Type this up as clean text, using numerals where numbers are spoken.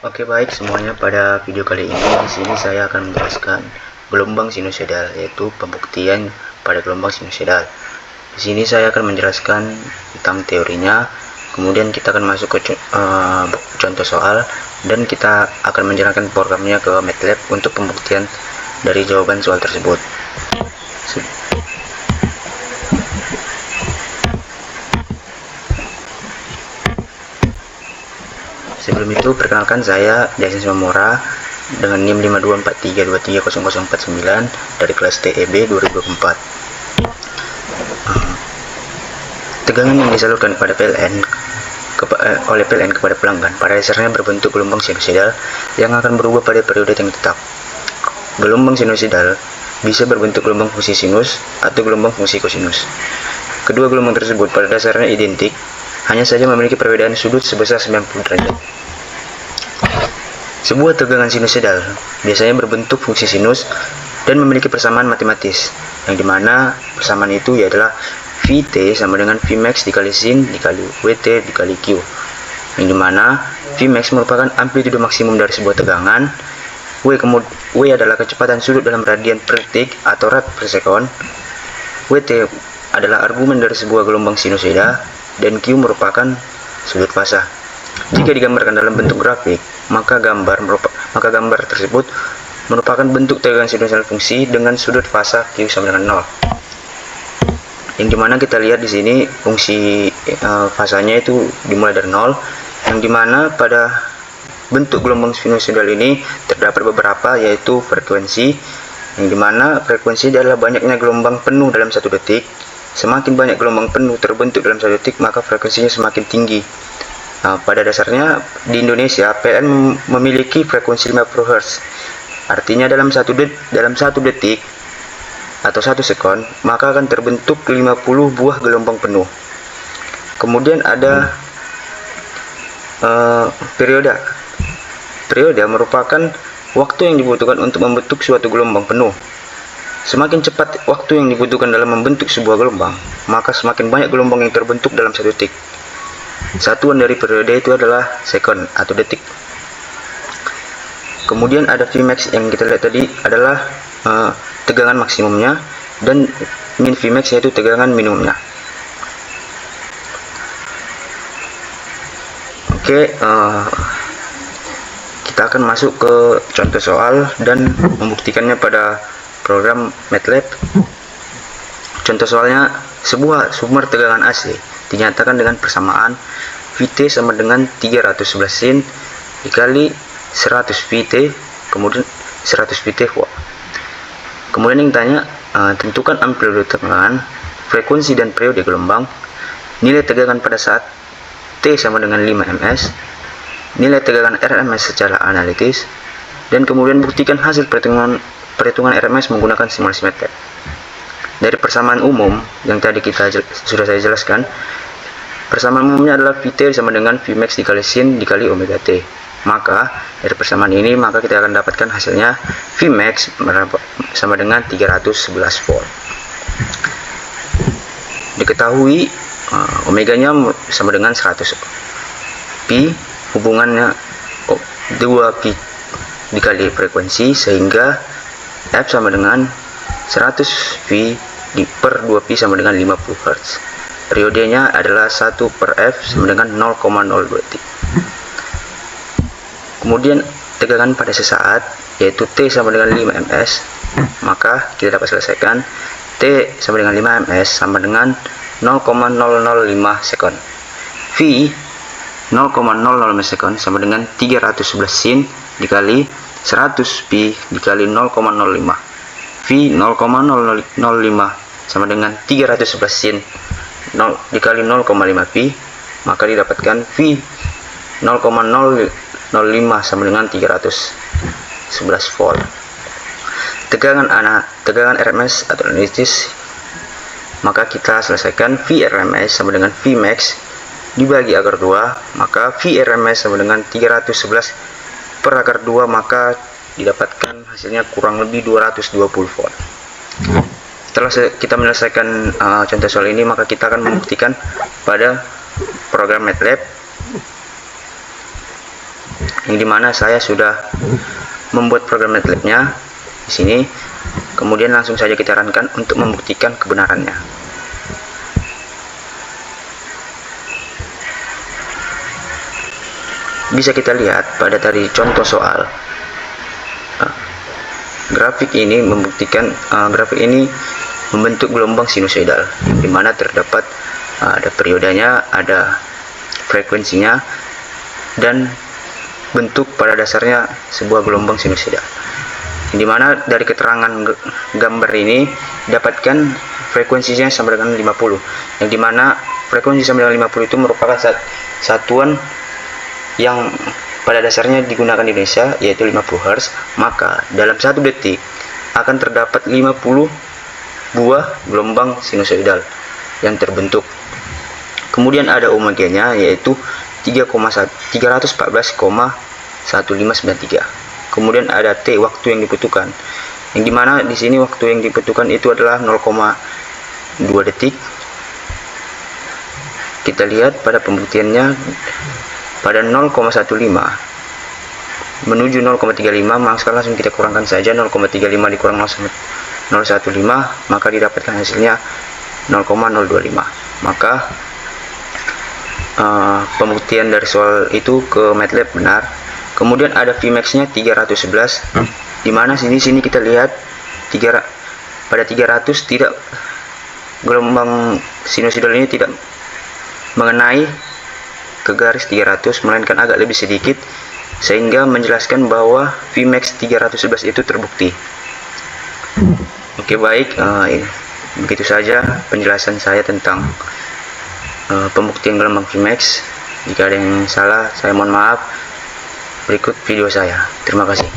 Oke, baik semuanya, pada video kali ini di sini saya akan menjelaskan gelombang sinusoidal, yaitu pembuktian pada gelombang sinusoidal. Di sini saya akan menjelaskan tentang teorinya, kemudian kita akan masuk ke contoh soal, dan kita akan menjalankan programnya ke MATLAB untuk pembuktian dari jawaban soal tersebut. Sebelum itu, perkenalkan, saya Jason Simamora dengan NIM 5243230049 dari kelas TEB 2024. Tegangan yang disalurkan kepada oleh PLN kepada pelanggan pada dasarnya berbentuk gelombang sinusoidal yang akan berubah pada periode yang tetap. Gelombang sinusoidal bisa berbentuk gelombang fungsi sinus atau gelombang fungsi kosinus. Kedua gelombang tersebut pada dasarnya identik, hanya saja memiliki perbedaan sudut sebesar 90 derajat. Sebuah tegangan sinusoidal biasanya berbentuk fungsi sinus dan memiliki persamaan matematis, yang dimana persamaan itu adalah Vt sama dengan Vmax dikali sin dikali Wt dikali Q, yang dimana Vmax merupakan amplitudo maksimum dari sebuah tegangan, W adalah kecepatan sudut dalam radian per detik atau rad per sekon, Wt adalah argumen dari sebuah gelombang sinusoida, dan Q merupakan sudut fasa. Jika digambarkan dalam bentuk grafik, maka gambar tersebut merupakan bentuk tegangan sinusoidal fungsi dengan sudut fasa Q sama dengan 0. Yang dimana kita lihat di sini fungsi fasanya itu dimulai dari 0, yang dimana pada bentuk gelombang sinusoidal ini terdapat beberapa, yaitu frekuensi, yang dimana frekuensi adalah banyaknya gelombang penuh dalam satu detik. Semakin banyak gelombang penuh terbentuk dalam satu detik, maka frekuensinya semakin tinggi. Pada dasarnya di Indonesia PLN memiliki frekuensi 50 Hz. Artinya dalam satu detik atau 1 sekon maka akan terbentuk 50 buah gelombang penuh. Kemudian ada periode. Periode merupakan waktu yang dibutuhkan untuk membentuk suatu gelombang penuh. Semakin cepat waktu yang dibutuhkan dalam membentuk sebuah gelombang, maka semakin banyak gelombang yang terbentuk dalam satu detik. Satuan dari periode itu adalah sekon atau detik. Kemudian ada Vmax yang kita lihat tadi adalah tegangan maksimumnya, dan min Vmax yaitu tegangan minimumnya. Oke, kita akan masuk ke contoh soal dan membuktikannya pada program MATLAB. Contoh soalnya, sebuah sumber tegangan AC dinyatakan dengan persamaan Vt sama dengan 311 sin dikali 100 Vt, kemudian 100 Vt volt. Kemudian yang tanya, tentukan amplitudo tegangan, frekuensi dan periode gelombang, nilai tegangan pada saat T sama dengan 5 ms, nilai tegangan RMS secara analitis, dan kemudian buktikan hasil perhitungan RMS menggunakan simulasi MATLAB. Dari persamaan umum yang tadi sudah saya jelaskan, persamaan umumnya adalah Vt sama dengan Vmax dikali sin dikali omega T. Maka dari persamaan ini maka kita akan dapatkan hasilnya Vmax sama dengan 311 volt. Diketahui omeganya sama dengan 100 pi, hubungannya 2 pi dikali frekuensi, sehingga F sama dengan 100 pi per 2 pi sama dengan 50 Hz. Periodenya adalah 1 per F sama dengan 0,02 detik. Kemudian tegangan pada sesaat, yaitu T sama dengan 5 ms, maka kita dapat selesaikan T sama dengan 5 ms sama dengan 0,005 sekon. V 0,005 sekon sama dengan 311 sin dikali 100 pi dikali 0,05. V 0,005 sama dengan 311 sin dikali 0,5 pi, maka didapatkan V 0,005 sama dengan 311 volt. Tegangan RMS atau analitis, maka kita selesaikan V RMS sama dengan Vmax dibagi akar 2, maka V RMS sama dengan 311 per akar 2, maka didapatkan hasilnya kurang lebih 220 volt. Setelah kita menyelesaikan contoh soal ini, maka kita akan membuktikan pada program MATLAB. yang dimana saya sudah membuat program MATLAB-nya di sini. Kemudian langsung saja kita runkan untuk membuktikan kebenarannya. Bisa kita lihat pada tadi contoh soal, grafik ini membuktikan grafik ini membentuk gelombang sinusoidal, di mana terdapat ada periodenya, ada frekuensinya, dan bentuk pada dasarnya sebuah gelombang sinusoidal. Di mana dari keterangan gambar ini dapatkan frekuensinya sama dengan 50, yang dimana frekuensi sama dengan 50 itu merupakan satuan yang pada dasarnya digunakan di Indonesia, yaitu 50 Hz. Maka dalam 1 detik akan terdapat 50 buah gelombang sinusoidal yang terbentuk. Kemudian ada omeganya, yaitu 314,1593. Kemudian ada T, waktu yang dibutuhkan, yang dimana di sini waktu yang dibutuhkan itu adalah 0,2 detik. Kita lihat pada pembuktiannya, pada 0,15 menuju 0,35, maka langsung kita kurangkan saja 0,35 dikurang 0,15, maka didapatkan hasilnya 0,025. Maka pembuktian dari soal itu ke MATLAB benar. Kemudian ada Vmax-nya 311, dimana sini kita lihat pada 300 tidak, gelombang sinusoidal ini tidak mengenai ke garis 300, melainkan agak lebih sedikit, sehingga menjelaskan bahwa Vmax 311 itu terbukti. Oke, baik, begitu saja penjelasan saya tentang pembuktian gelombang Vmax. Jika ada yang salah, saya mohon maaf. Berikut video saya. Terima kasih.